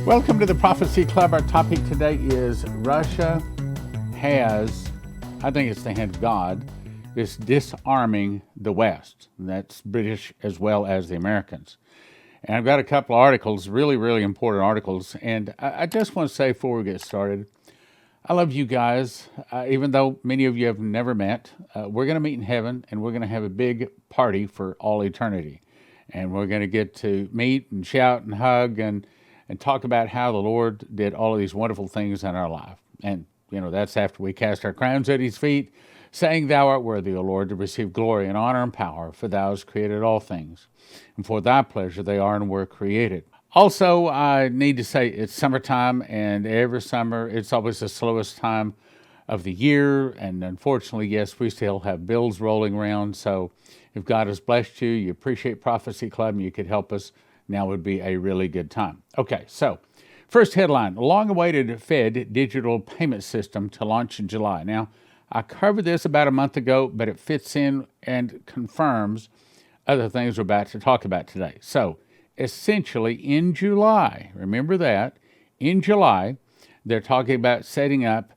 Welcome to the Prophecy Club. Our topic today is Russia has, I think it's the hand of God, is disarming the West. And that's British as well as the Americans. And I've got a couple of articles, really important articles. And I just want to say before we get started, I love you guys, even though many of you have never met. We're going to meet in heaven, and we're going to have a big party for all eternity. And we're going to get to meet and shout and hug and talk about how the Lord did all of these wonderful things in our life. And, you know, that's after we cast our crowns at his feet, saying, "Thou art worthy, O Lord, to receive glory and honor and power, for thou hast created all things. And for thy pleasure they are and were created." Also, I need to say it's summertime, and every summer it's always the slowest time of the year. And unfortunately, yes, we still have bills rolling around. So if God has blessed you, you appreciate Prophecy Club, and you could help us, now would be a really good time. Okay, so first headline, long-awaited Fed digital payment system to launch in July. Now, I covered this about a month ago, but it fits in and confirms other things we're about to talk about today. So essentially in July, remember that, in July, they're talking about setting up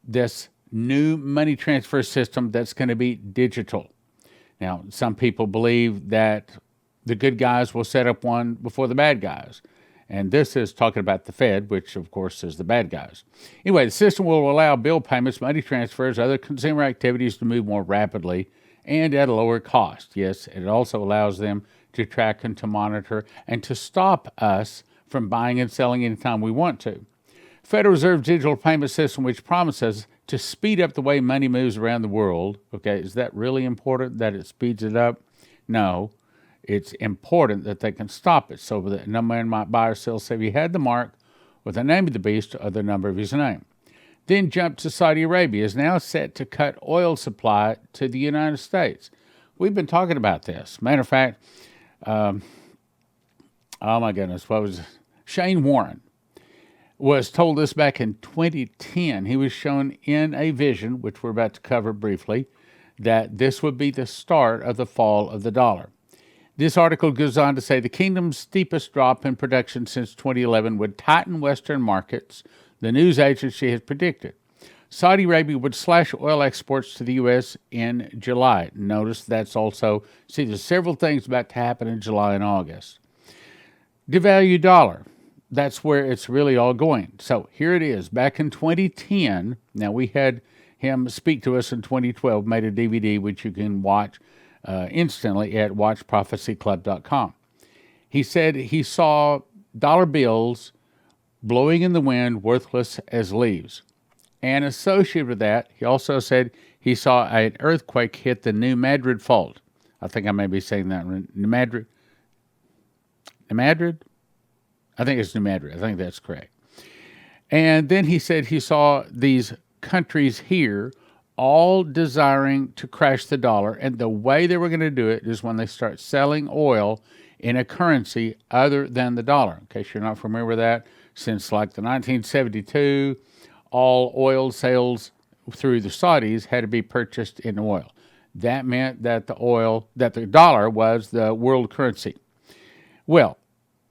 this new money transfer system that's going to be digital. Now, some people believe that the good guys will set up one before the bad guys. And this is talking about the Fed, which of course is the bad guys. Anyway, the system will allow bill payments, money transfers, other consumer activities to move more rapidly and at a lower cost. Yes, it also allows them to track and to monitor and to stop us from buying and selling anytime we want to. Federal Reserve digital payment system, which promises to speed up the way money moves around the world. Okay, is that really important that it speeds it up? No. It's important that they can stop it so that no man might buy or sell save he had the mark with the name of the beast or the number of his name. Then jump to Saudi Arabia is now set to cut oil supply to the United States. We've been talking about this. Matter of fact, oh my goodness, what was it? Shane Warren was told this back in 2010. He was shown in a vision, which we're about to cover briefly, that this would be the start of the fall of the dollar. This article goes on to say the kingdom's steepest drop in production since 2011 would tighten Western markets, the news agency has predicted. Saudi Arabia would slash oil exports to the U.S. in July. Notice that's also, see, there's several things about to happen in July and August. Devalue dollar. That's where it's really all going. So here it is. Back in 2010, now we had him speak to us in 2012, made a DVD, which you can watch instantly at watchprophecyclub.com. He said he saw dollar bills blowing in the wind, worthless as leaves. And associated with that, he also said he saw an earthquake hit the New Madrid fault. I think I may be saying that right. New Madrid? I think it's New Madrid. I think that's correct. And then he said he saw these countries here all desiring to crash the dollar, and the way they were going to do it is when they start selling oil in a currency other than the dollar. In case you're not familiar with that, since like the 1972, all oil sales through the Saudis had to be purchased in oil. That meant that the dollar was the world currency. Well,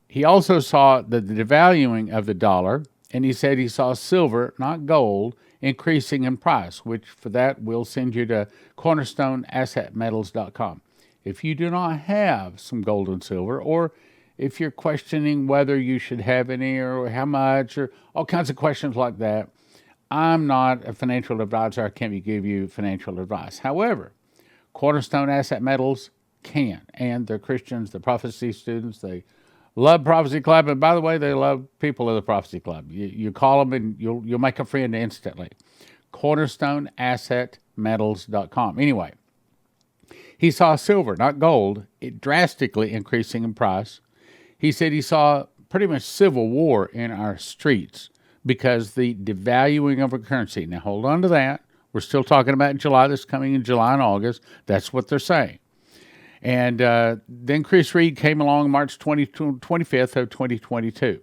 he also saw the devaluing of the dollar, and he said he saw silver, not gold, increasing in price, which for that we'll send you to cornerstoneassetmetals.com. If you do not have some gold and silver, or if you're questioning whether you should have any or how much or all kinds of questions like that, I'm not a financial advisor. I can't give you financial advice. However, Cornerstone Asset Metals can, and they're Christians, they're prophecy students, they love Prophecy Club, and by the way, they love people of the Prophecy Club. You call them and you'll make a friend instantly. CornerstoneAssetMetals.com. Anyway, he saw silver, not gold, it drastically increasing in price. He said he saw pretty much civil war in our streets because the devaluing of a currency. Now hold on to that. We're still talking about July. This is coming in July and August. That's what they're saying. And then Chris Reed came along March 25th of 2022.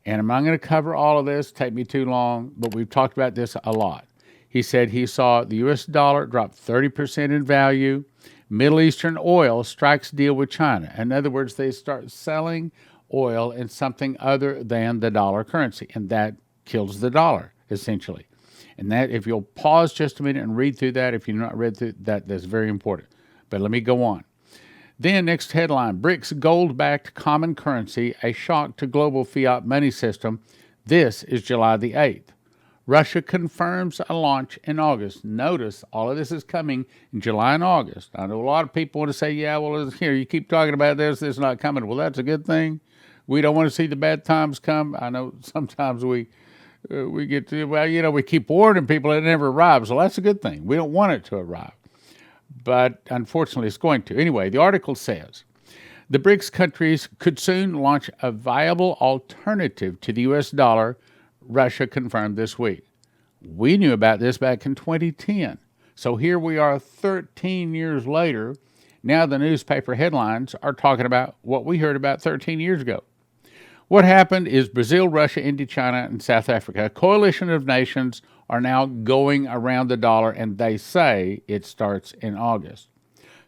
And I'm not going to cover all of this, take me too long, but we've talked about this a lot. He said he saw the U.S. dollar drop 30% in value. Middle Eastern oil strikes deal with China. In other words, they start selling oil in something other than the dollar currency, and that kills the dollar, essentially. And that, if you'll pause just a minute and read through that, if you've not read through that, that's very important. But let me go on. Then, next headline, BRICS Gold-Backed Common Currency, a shock to global fiat money system. This is July the 8th. Russia confirms a launch in August. Notice, all of this is coming in July and August. I know a lot of people want to say, yeah, well, here, you keep talking about this is not coming. Well, that's a good thing. We don't want to see the bad times come. I know sometimes we get to, well, we keep warning people and it never arrives. Well, that's a good thing. We don't want it to arrive. But unfortunately, it's going to. Anyway, the article says, the BRICS countries could soon launch a viable alternative to the U.S. dollar, Russia confirmed this week. We knew about this back in 2010. So here we are 13 years later. Now the newspaper headlines are talking about what we heard about 13 years ago. What happened is Brazil, Russia, India, China, and South Africa, a coalition of nations, are now going around the dollar, and they say it starts in August.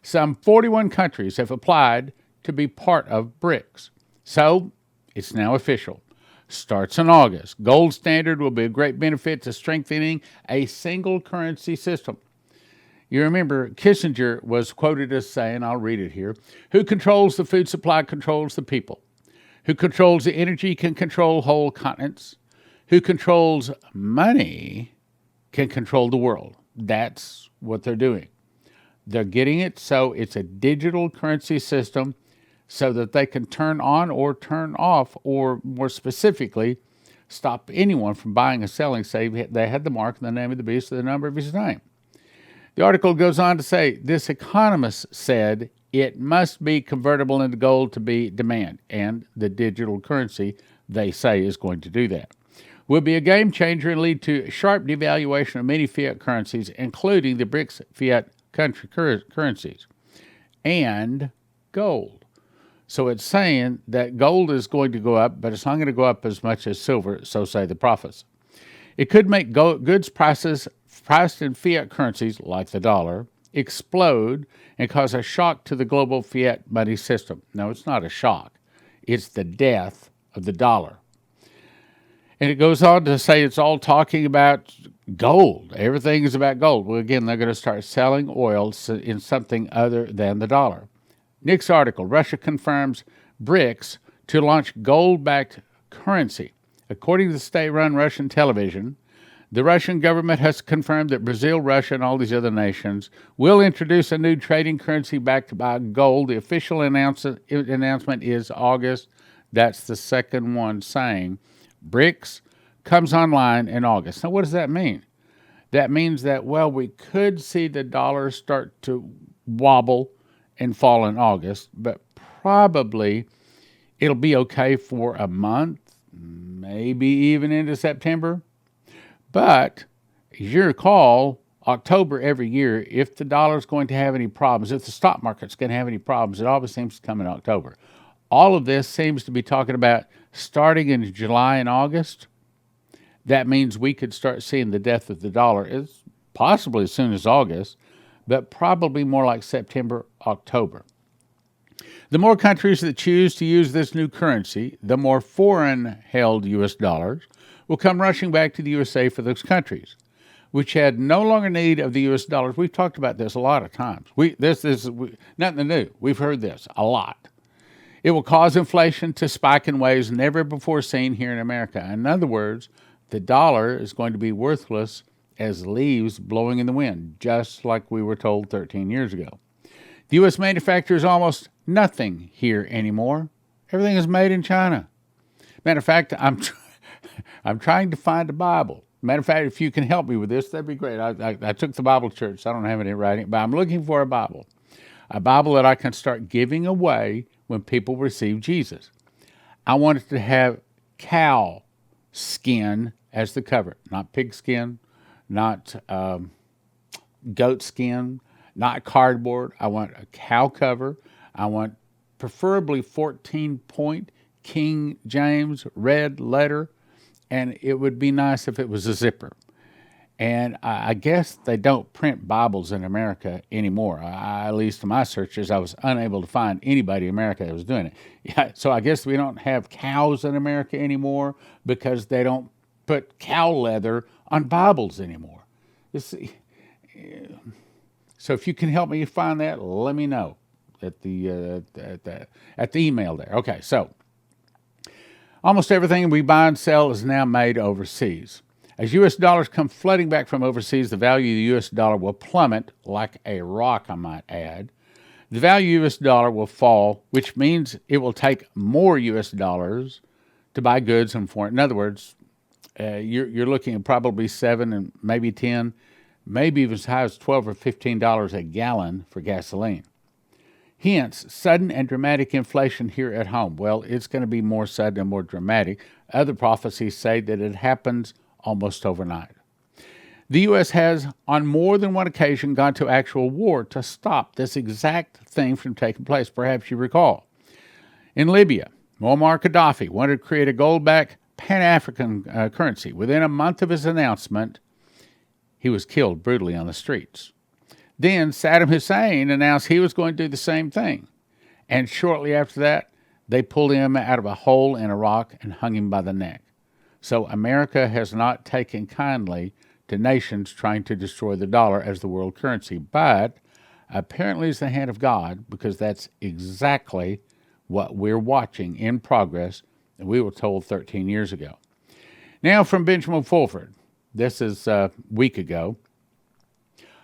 Some 41 countries have applied to be part of BRICS. So it's now official. Starts in August. Gold standard will be a great benefit to strengthening a single currency system. You remember Kissinger was quoted as saying, I'll read it here, who controls the food supply controls the people. Who controls the energy can control whole continents. Who controls money can control the world. That's what they're doing. They're getting it so it's a digital currency system so that they can turn on or turn off, or more specifically, stop anyone from buying or selling, say they had the mark in the name of the beast or the number of his name. The article goes on to say, this economist said it must be convertible into gold to be demand, and the digital currency, they say, is going to do that. Will be a game changer and lead to sharp devaluation of many fiat currencies, including the BRICS fiat country currencies and gold. So it's saying that gold is going to go up, but it's not going to go up as much as silver, so say the prophets. It could make goods prices priced in fiat currencies, like the dollar, explode and cause a shock to the global fiat money system. No, it's not a shock. It's the death of the dollar. And it goes on to say it's all talking about gold. Everything is about gold. Well, again, they're going to start selling oil in something other than the dollar. Next article, Russia confirms BRICS to launch gold-backed currency. According to the state-run Russian television, the Russian government has confirmed that Brazil, Russia, and all these other nations will introduce a new trading currency backed by gold. The official announcement is August. That's the second one saying BRICS comes online in August. Now, what does that mean? That means that, well, we could see the dollar start to wobble and fall in August, but probably it'll be okay for a month, maybe even into September. But as you recall, October every year, if the dollar's going to have any problems, if the stock market's going to have any problems, it always seems to come in October. All of this seems to be talking about starting in July and August. That means we could start seeing the death of the dollar as possibly as soon as August, but probably more like September, October. The more countries that choose to use this new currency, the more foreign-held U.S. dollars will come rushing back to the USA for those countries, which had no longer need of the U.S. dollars. We've talked about this a lot of times. This is nothing new. We've heard this a lot. It will cause inflation to spike in ways never before seen here in America. In other words, the dollar is going to be worthless as leaves blowing in the wind, just like we were told 13 years ago. The U.S. manufactures almost nothing here anymore. Everything is made in China. Matter of fact, I'm trying to find a Bible. Matter of fact, if you can help me with this, that'd be great. I took the Bible to church, so I don't have any writing, but I'm looking for a Bible that I can start giving away when people receive Jesus. I want it to have cow skin as the cover, not pig skin, not goat skin, not cardboard. I want a cow cover. I want preferably 14-point King James red letter, and it would be nice if it was a zipper. And I guess they don't print Bibles in America anymore. At least in my searches, I was unable to find anybody in America that was doing it. Yeah, so I guess we don't have cows in America anymore because they don't put cow leather on Bibles anymore. So if you can help me find that, let me know at the email there. Okay, so almost everything we buy and sell is now made overseas. As U.S. dollars come flooding back from overseas, the value of the U.S. dollar will plummet like a rock, I might add. The value of the U.S. dollar will fall, which means it will take more U.S. dollars to buy goods from foreign. In other words, you're looking at probably 7 and maybe 10, maybe even as high as $12 or $15 a gallon for gasoline. Hence, sudden and dramatic inflation here at home. Well, it's going to be more sudden and more dramatic. Other prophecies say that it happens almost overnight. The U.S. has, on more than one occasion, gone to actual war to stop this exact thing from taking place. Perhaps you recall. In Libya, Muammar Gaddafi wanted to create a gold-backed Pan-African currency. Within a month of his announcement, he was killed brutally on the streets. Then Saddam Hussein announced he was going to do the same thing. And shortly after that, they pulled him out of a hole in a rock and hung him by the neck. So America has not taken kindly to nations trying to destroy the dollar as the world currency. But apparently it's the hand of God, because that's exactly what we're watching in progress that we were told 13 years ago. Now from Benjamin Fulford. This is a week ago.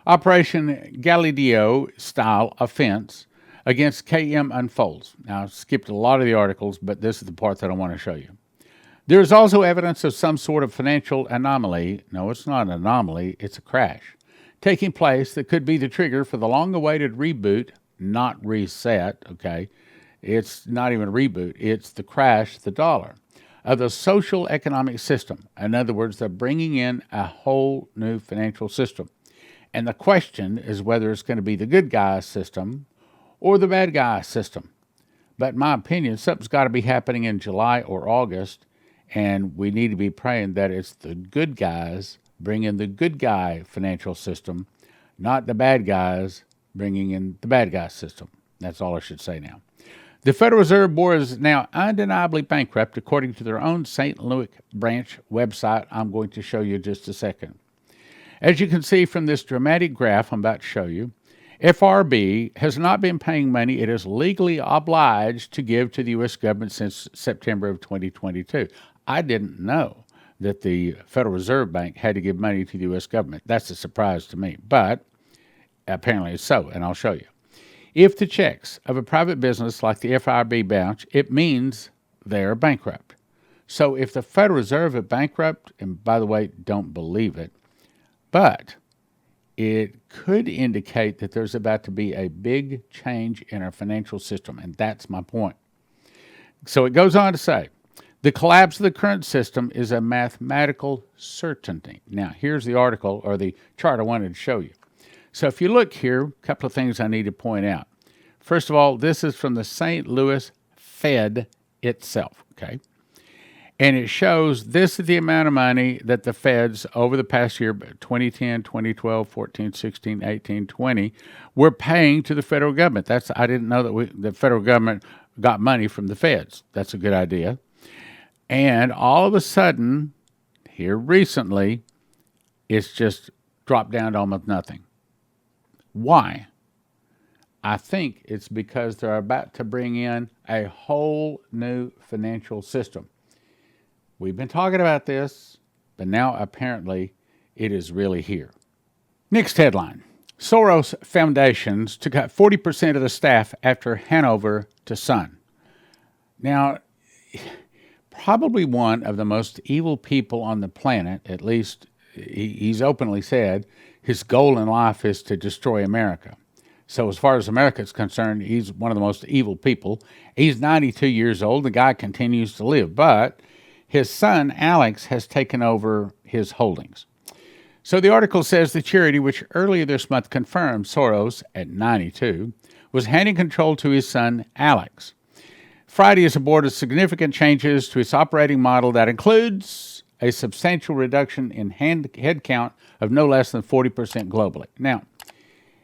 Operation Gladio-style offense against KM unfolds. Now, I skipped a lot of the articles, but this is the part that I want to show you. There is also evidence of some sort of financial anomaly. No, it's not an anomaly, it's a crash taking place that could be the trigger for the long-awaited reboot, not reset, okay? It's not even a reboot, it's the crash, the dollar, of the social economic system. In other words, they're bringing in a whole new financial system. And the question is whether it's going to be the good guy system or the bad guy system. But in my opinion, something's got to be happening in July or August, and we need to be praying that it's the good guys bringing the good guy financial system, not the bad guys bringing in the bad guy system. That's all I should say now. The Federal Reserve Board is now undeniably bankrupt, according to their own St. Louis branch website. I'm going to show you in just a second. As you can see from this dramatic graph I'm about to show you, FRB has not been paying money it is legally obliged to give to the U.S. government since September of 2022. I didn't know that the Federal Reserve Bank had to give money to the U.S. government. That's a surprise to me, but apparently it's so, and I'll show you. If the checks of a private business like the FRB bounce, it means they're bankrupt. So if the Federal Reserve is bankrupt, and by the way, don't believe it, but it could indicate that there's about to be a big change in our financial system, and that's my point. So it goes on to say, the collapse of the current system is a mathematical certainty. Now, here's the article or the chart I wanted to show you. So if you look here, a couple of things I need to point out. First of all, this is from the St. Louis Fed itself, okay? And it shows this is the amount of money that the Feds over the past year, 2010, 2012, 14, 16, 18, 20, were paying to the federal government. I didn't know that the federal government got money from the Feds. That's a good idea. And all of a sudden, here recently, it's just dropped down to almost nothing. Why? I think it's because they're about to bring in a whole new financial system. We've been talking about this, but now apparently it is really here. Next headline. Soros foundations to cut 40% of the staff after handover to son. Now, probably one of the most evil people on the planet, at least he's openly said, his goal in life is to destroy America. So as far as America is concerned, he's one of the most evil people. He's 92 years old. The guy continues to live, but his son, Alex, has taken over his holdings. So the article says the charity, which earlier this month confirmed Soros, at 92, was handing control to his son, Alex. Friday is aboard of significant changes to its operating model that includes a substantial reduction in headcount of no less than 40% globally. Now,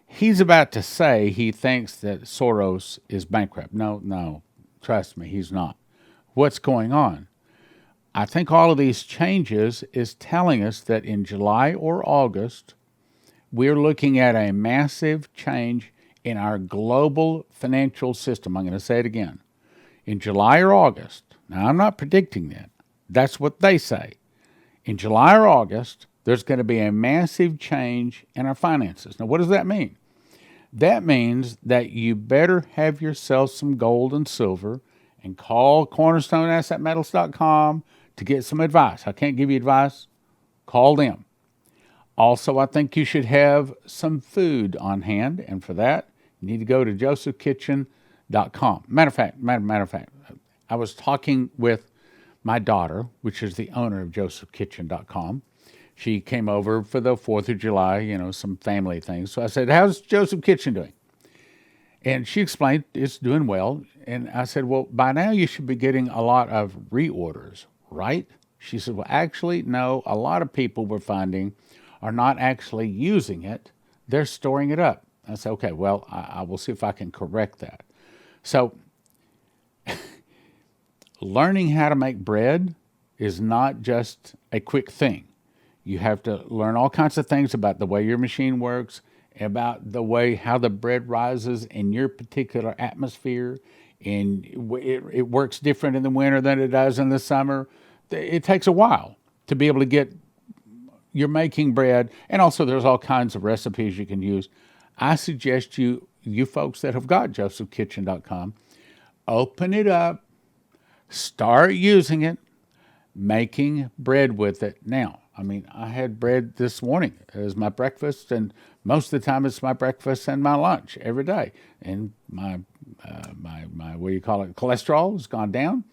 he's about to say he thinks that Soros is bankrupt. No, trust me, he's not. What's going on? I think all of these changes is telling us that in July or August, we're looking at a massive change in our global financial system. I'm going to say it again. In July or August, now I'm not predicting that. That's what they say. In July or August, there's going to be a massive change in our finances. Now, what does that mean? That means that you better have yourself some gold and silver and call cornerstoneassetmetals.com to get some advice. I can't give you advice. Call them. Also, I think you should have some food on hand, and for that, you need to go to josephkitchen.com. Matter of fact, I was talking with my daughter, which is the owner of josephkitchen.com. She came over for the 4th of July, some family things. So I said, how's Joseph Kitchen doing? And she explained it's doing well. And I said, well, by now you should be getting a lot of reorders, right? She said, well, actually, no, a lot of people we're finding are not actually using it. They're storing it up. I said, okay, well, I will see if I can correct that. So learning how to make bread is not just a quick thing. You have to learn all kinds of things about the way your machine works, about the way how the bread rises in your particular atmosphere, and it works different in the winter than it does in the summer. It takes a while to be able to get you're making bread, and also there's all kinds of recipes you can use. I suggest you folks that have got josephkitchen.com, open it up, start using it, making bread with it. Now, I had bread this morning as my breakfast, and most of the time it's my breakfast and my lunch every day. And my cholesterol has gone down.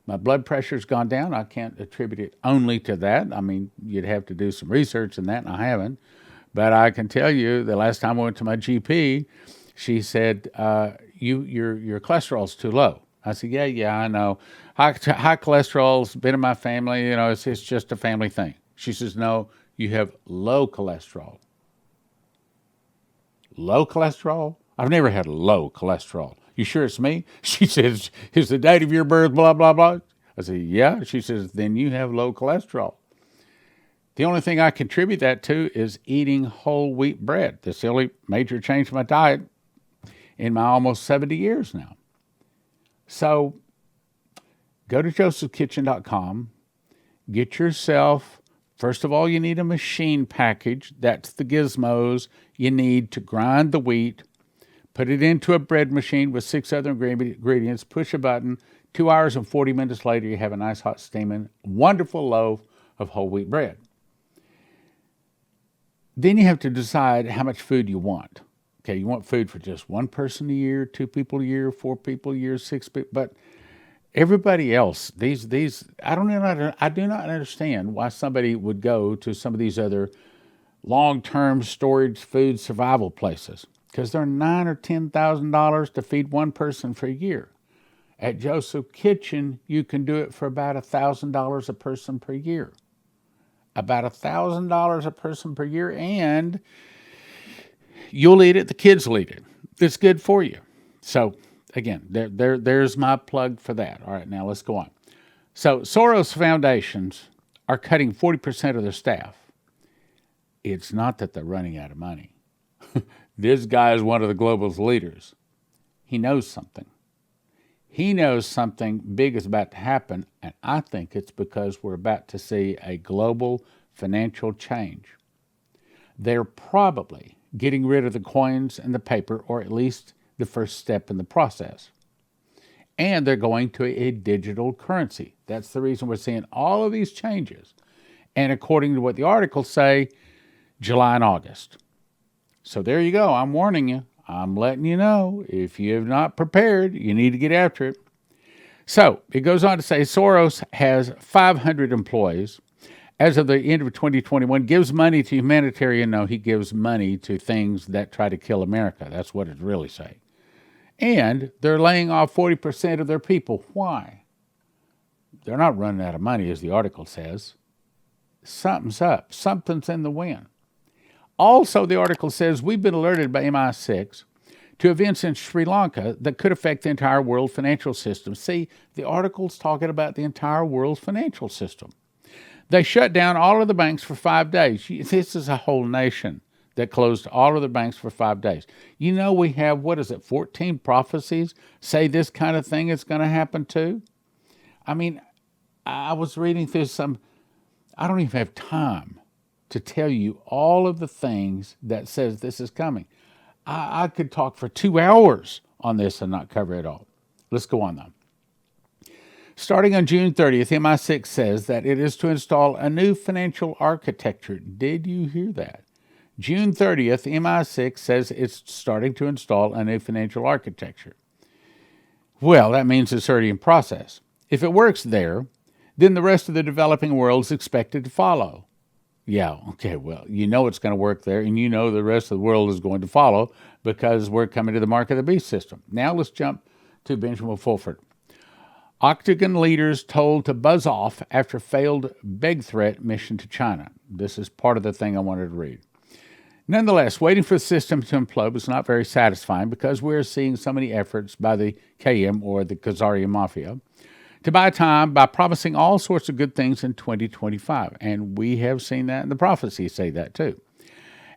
My blood pressure's gone down. I can't attribute it only to that. You'd have to do some research in that, and I haven't. But I can tell you, the last time I went to my GP, she said, your cholesterol's too low. I said, yeah, I know. High cholesterol's been in my family. It's just a family thing. She says, no, you have low cholesterol. Low cholesterol? I've never had low cholesterol. You sure it's me? She says, is the date of your birth, blah, blah, blah? I said, yeah. She says, then you have low cholesterol. The only thing I contribute that to is eating whole wheat bread. That's the only major change in my diet in my almost 70 years now. So go to josephkitchen.com, get yourself, first of all, you need a machine package. That's the gizmos you need to grind the wheat, put it into a bread machine with 6 other ingredients, push a button. 2 hours and 40 minutes later, you have a nice hot steaming, wonderful loaf of whole wheat bread. Then you have to decide how much food you want. Okay, you want food for just one person a year, 2 people a year, 4 people a year, 6 people, but everybody else, these I do not understand why somebody would go to some of these other long-term storage food survival places, because they're $9,000 or $10,000 to feed one person for a year. At Joseph Kitchen, you can do it for about $1,000 a person per year. About $1,000 a person per year, and you'll eat it, the kids will eat it. It's good for you. So again, there's my plug for that. All right, now let's go on. So Soros foundations are cutting 40% of their staff. It's not that they're running out of money. This guy is one of the global's leaders. He knows something. He knows something big is about to happen, and I think it's because we're about to see a global financial change. They're probably getting rid of the coins and the paper, or at least the first step in the process. And they're going to a digital currency. That's the reason we're seeing all of these changes. And according to what the articles say, July and August. So there you go. I'm warning you. I'm letting you know. If you have not prepared, you need to get after it. So it goes on to say Soros has 500 employees. As of the end of 2021, gives money to humanitarian. No, he gives money to things that try to kill America. That's what it's really saying. And they're laying off 40% of their people. Why? They're not running out of money, as the article says. something's up. Something's in the wind. Also, the article says we've been alerted by MI6 to events in Sri Lanka that could affect the entire world financial system. See, the article's talking about the entire world's financial system. They shut down all of the banks for 5 days. This is a whole nation that closed all of the banks for 5 days. You know, we have, 14 prophecies say this kind of thing is going to happen too? I mean, I was reading through I don't even have time to tell you all of the things that says this is coming. I could talk for 2 hours on this and not cover it all. Let's go on though. Starting on June 30th, MI6 says that it is to install a new financial architecture. Did you hear that? June 30th, MI6 says it's starting to install a new financial architecture. Well, that means it's already in process. If it works there, then the rest of the developing world is expected to follow. Yeah, okay, well, you know it's going to work there, and you know the rest of the world is going to follow because we're coming to the mark of the beast system. Now let's jump to Benjamin Fulford. Octagon leaders told to buzz off after failed beg threat mission to China. This is part of the thing I wanted to read. Nonetheless, waiting for the system to implode was not very satisfying because we're seeing so many efforts by the KM, or the Khazarian Mafia, to buy time by promising all sorts of good things in 2025. And we have seen that, and the prophecies say that too.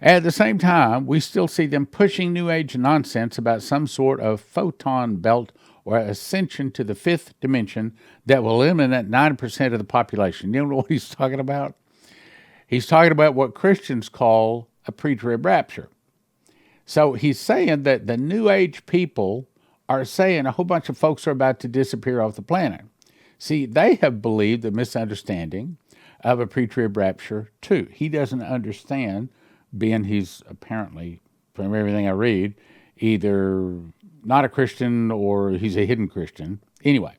At the same time, we still see them pushing New Age nonsense about some sort of photon belt or ascension to the fifth dimension that will eliminate 90% of the population. You know what he's talking about? He's talking about what Christians call a pre-trib rapture. So he's saying that the New Age people are saying a whole bunch of folks are about to disappear off the planet. See, they have believed the misunderstanding of a pre-trib rapture too. He doesn't understand, being he's apparently, from everything I read, either not a Christian or he's a hidden Christian. Anyway,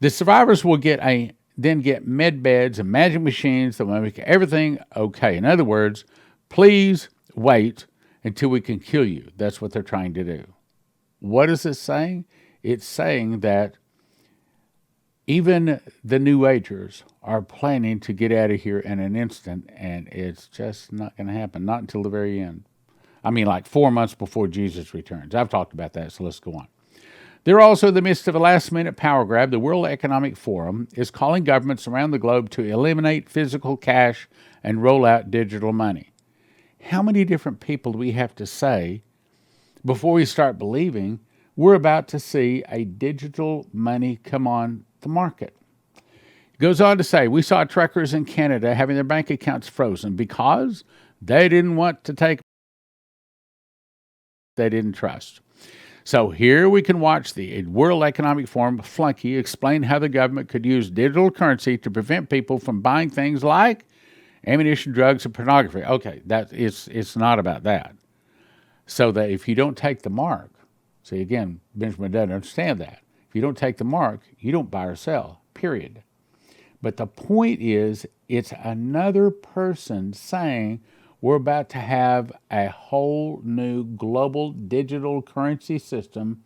the survivors will then get med beds and magic machines that will make everything okay. In other words, please wait until we can kill you. That's what they're trying to do. What is it saying? It's saying that even the New Agers are planning to get out of here in an instant, and it's just not going to happen, not until the very end. I mean, like 4 months before Jesus returns. I've talked about that, so let's go on. They're also in the midst of a last-minute power grab. The World Economic Forum is calling governments around the globe to eliminate physical cash and roll out digital money. How many different people do we have to say before we start believing we're about to see a digital money come on the market? It goes on to say, we saw truckers in Canada having their bank accounts frozen because they didn't want to take they didn't trust. So here we can watch the World Economic Forum flunky explain how the government could use digital currency to prevent people from buying things like ammunition, drugs, and pornography. Okay, it's not about that. So that if you don't take the mark, see again, Benjamin doesn't understand that. If you don't take the mark, you don't buy or sell, period. But the point is, it's another person saying we're about to have a whole new global digital currency system,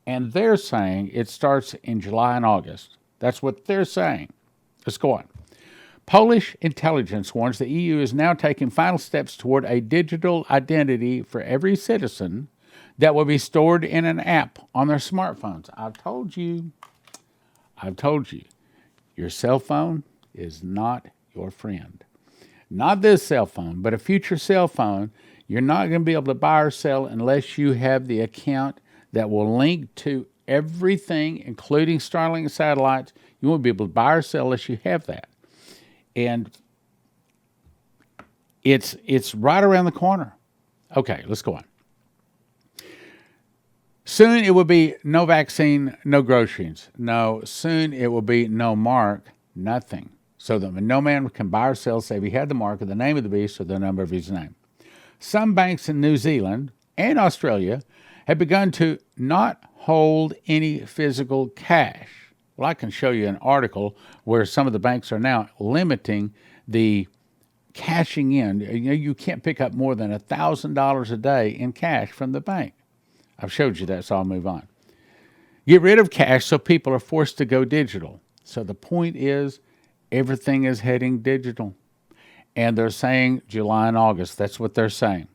and they're saying it starts in July and August. That's what they're saying. Let's go on. Polish intelligence warns the EU is now taking final steps toward a digital identity for every citizen that will be stored in an app on their smartphones. I've told you, your cell phone is not your friend. Not this cell phone, but a future cell phone. You're not going to be able to buy or sell unless you have the account that will link to everything, including Starlink satellites. You won't be able to buy or sell unless you have that. And it's right around the corner. Okay, let's go on. Soon it will be no vaccine, no groceries. No, soon it will be no mark, nothing. So that no man can buy or sell save he had the mark of the name of the beast or the number of his name. Some banks in New Zealand and Australia have begun to not hold any physical cash. Well, I can show you an article where some of the banks are now limiting the cashing in. You can't pick up more than $1,000 a day in cash from the bank. I've showed you that, so I'll move on. Get rid of cash so people are forced to go digital. So the point is, everything is heading digital. And they're saying July and August. That's what they're saying.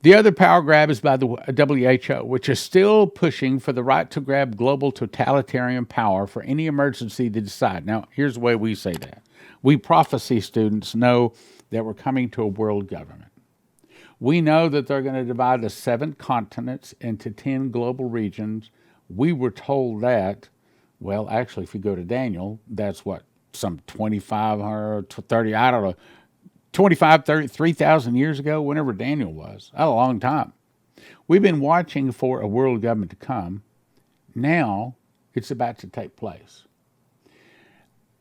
The other power grab is by the WHO, which is still pushing for the right to grab global totalitarian power for any emergency to decide. Now, here's the way we say that. We prophecy students know that we're coming to a world government. We know that they're going to divide the 7 continents into 10 global regions. We were told that, well, actually, if you go to Daniel, that's what, some 25 or 30, I don't know, 25, 30, 3,000 years ago, whenever Daniel was. That's a long time. We've been watching for a world government to come. Now it's about to take place.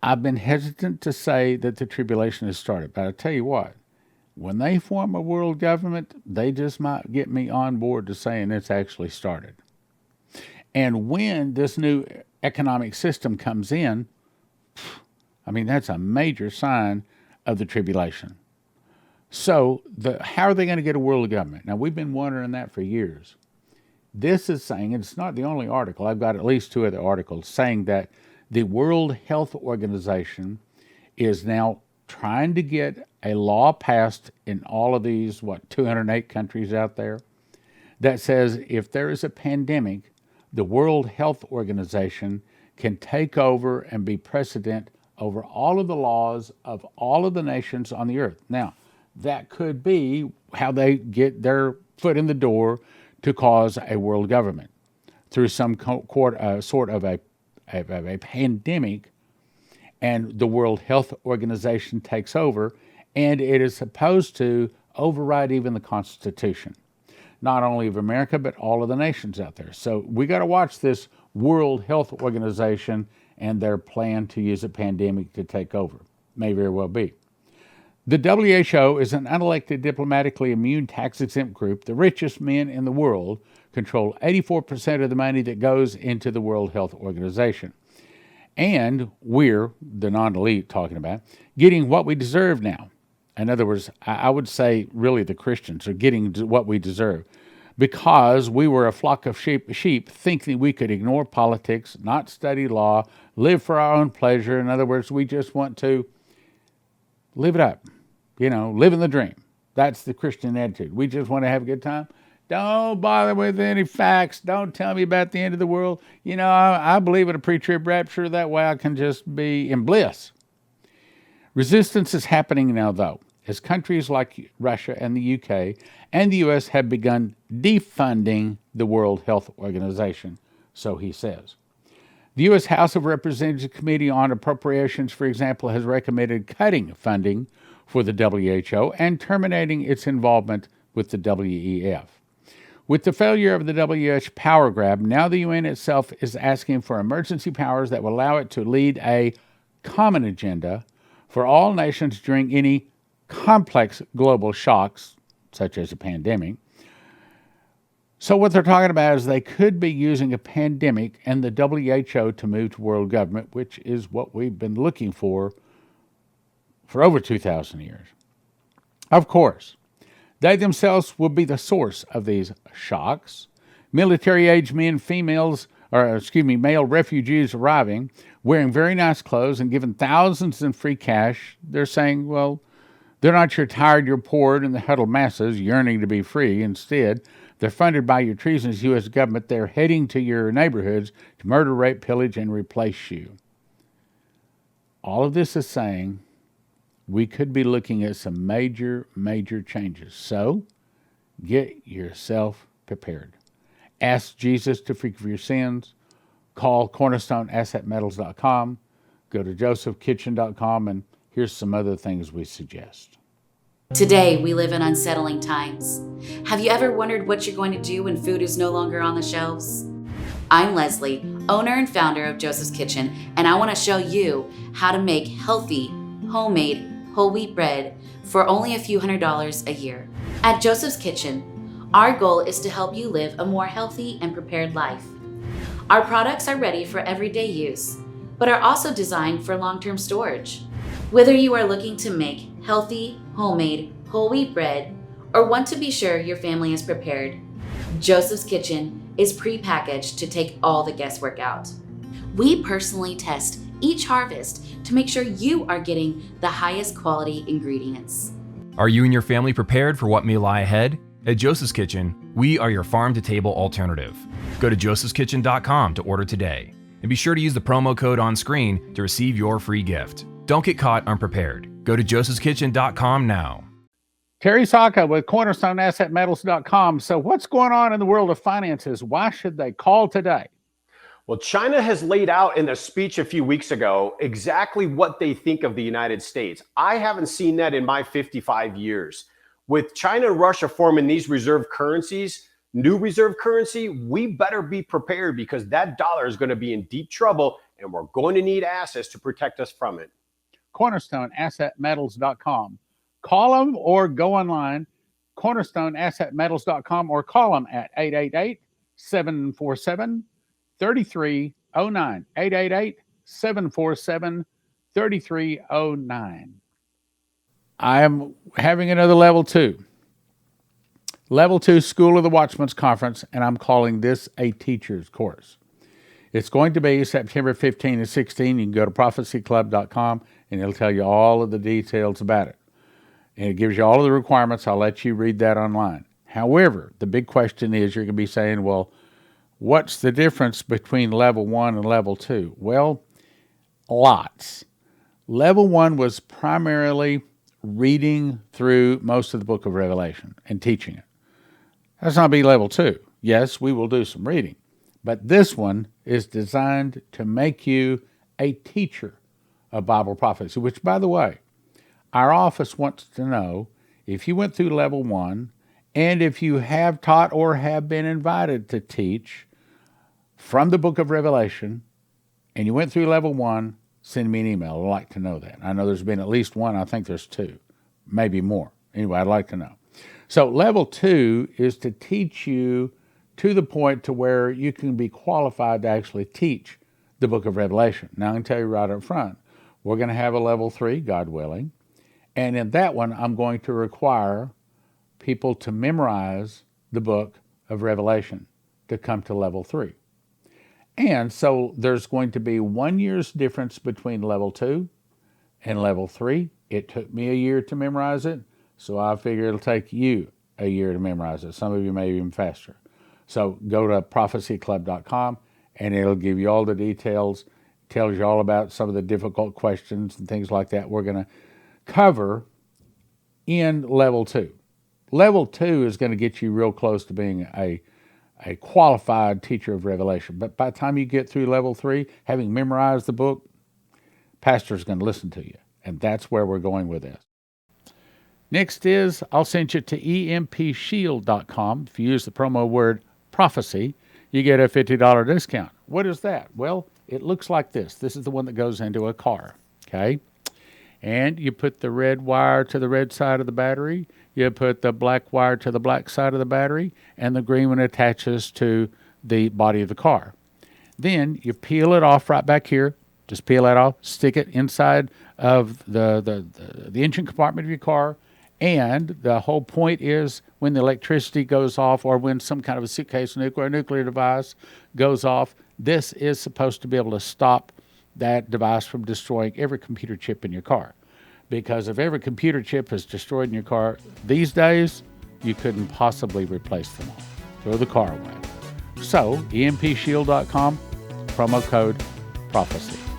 I've been hesitant to say that the tribulation has started, but I'll tell you what, when they form a world government, they just might get me on board to saying it's actually started. And when this new economic system comes in, I mean, that's a major sign of the tribulation. So how are they going to get a world government? Now, we've been wondering that for years. This is saying, and it's not the only article, I've got at least 2 other articles saying that the World Health Organization is now trying to get a law passed in all of these, 208 countries out there, that says if there is a pandemic, the World Health Organization can take over and be precedent over all of the laws of all of the nations on the earth. Now, that could be how they get their foot in the door to cause a world government through some sort of a pandemic, and the World Health Organization takes over, and it is supposed to override even the Constitution, not only of America, but all of the nations out there. So we got to watch this World Health Organization and their plan to use a pandemic to take over. May very well be. The WHO is an unelected, diplomatically immune, tax-exempt group. The richest men in the world control 84% of the money that goes into the World Health Organization. And we're, the non-elite talking about, getting what we deserve now. In other words, I would say really the Christians are getting what we deserve because we were a flock of sheep thinking we could ignore politics, not study law, live for our own pleasure. In other words, we just want to live it up, live in the dream. That's the Christian attitude. We just want to have a good time. Don't bother with any facts. Don't tell me about the end of the world. I believe in a pre-trib rapture. That way I can just be in bliss. Resistance is happening now, though, as countries like Russia and the UK and the US have begun defunding the World Health Organization, so he says. The U.S. House of Representatives Committee on Appropriations, for example, has recommended cutting funding for the WHO and terminating its involvement with the WEF. With the failure of the WHO power grab, now the UN itself is asking for emergency powers that will allow it to lead a common agenda for all nations during any complex global shocks, such as a pandemic. So what they're talking about is they could be using a pandemic and the WHO to move to world government, which is what we've been looking for over 2,000 years. Of course, they themselves will be the source of these shocks. Military-aged male refugees arriving, wearing very nice clothes and given thousands in free cash. They're saying, well, they're not your tired, your poor, and the huddled masses yearning to be free. Instead, they're funded by your treasonous U.S. government. They're heading to your neighborhoods to murder, rape, pillage, and replace you. All of this is saying we could be looking at some major, major changes. So get yourself prepared. Ask Jesus to forgive your sins. Call cornerstoneassetmetals.com. Go to josephkitchen.com, and here's some other things we suggest. Today, we live in unsettling times. Have you ever wondered what you're going to do when food is no longer on the shelves? I'm Leslie, owner and founder of Joseph's Kitchen, and I want to show you how to make healthy, homemade, whole wheat bread for only a few $100s a year. At Joseph's Kitchen, our goal is to help you live a more healthy and prepared life. Our products are ready for everyday use, but are also designed for long-term storage. Whether you are looking to make healthy, homemade, whole wheat bread, or want to be sure your family is prepared, Joseph's Kitchen is pre-packaged to take all the guesswork out. We personally test each harvest to to make sure you are getting the highest quality ingredients. Are you and your family prepared for what may lie ahead? At Joseph's Kitchen, we are your farm-to-table alternative. Go to josephskitchen.com to order today. And be sure to use the promo code on screen to receive your free gift. Don't get caught unprepared. Go to josephskitchen.com now. Terry Saka with CornerstoneAssetMetals.com. So what's going on in the world of finances? Why should they call today? Well, China has laid out in a speech a few weeks ago exactly what they think of the United States. I haven't seen that in my 55 years. With China and Russia forming these reserve currencies, new reserve currency, we better be prepared because that dollar is going to be in deep trouble and we're going to need assets to protect us from it. CornerstoneAssetMetals.com. Call them or go online, CornerstoneAssetMetals.com, or call them at 888-747-3309. 888-747-3309. I am having another Level 2. Level 2 School of the Watchmen's Conference, and I'm calling this a teacher's course. It's going to be September 15 and 16. You can go to prophecyclub.com, and it'll tell you all of the details about it. And it gives you all of the requirements. I'll let you read that online. However, the big question is you're going to be saying, well, what's the difference between Level 1 and Level 2? Well, lots. Level 1 was primarily reading through most of the book of Revelation and teaching it. That's not be Level 2. Yes, we will do some reading. But this one is designed to make you a teacher of Bible prophecy, which, by the way, our office wants to know if you went through Level 1 and if you have taught or have been invited to teach from the book of Revelation and you went through Level 1, send me an email. I'd like to know that. I know there's been at least one. I think there's two, maybe more. Anyway, I'd like to know. So Level 2 is to teach you to the point to where you can be qualified to actually teach the book of Revelation. Now, I can tell you right up front, we're going to have a Level 3, God willing. And in that one, I'm going to require people to memorize the book of Revelation to come to Level 3. And so there's going to be 1 year's difference between Level 2 and Level 3. It took me a year to memorize it, so I figure it'll take you a year to memorize it. Some of you may even faster. So go to prophecyclub.com, and it'll give you all the details, tells you all about some of the difficult questions and things like that we're going to cover in Level 2. Level 2 is going to get you real close to being a qualified teacher of Revelation. But by the time you get through Level 3, having memorized the book, pastor's going to listen to you. And that's where we're going with this. Next is, I'll send you to EMPShield.com. If you use the promo word prophecy, you get a $50 discount. What is that? Well, it looks like this. This is the one that goes into a car, okay? And you put the red wire to the red side of the battery, you put the black wire to the black side of the battery, and the green one attaches to the body of the car. Then you peel it off right back here. Just peel that off, stick it inside of the engine compartment of your car, and the whole point is when the electricity goes off or when some kind of a suitcase nuclear device goes off, this is supposed to be able to stop that device from destroying every computer chip in your car. Because if every computer chip is destroyed in your car these days, you couldn't possibly replace them all. Throw the car away. So, EMPShield.com, promo code PROPHECY.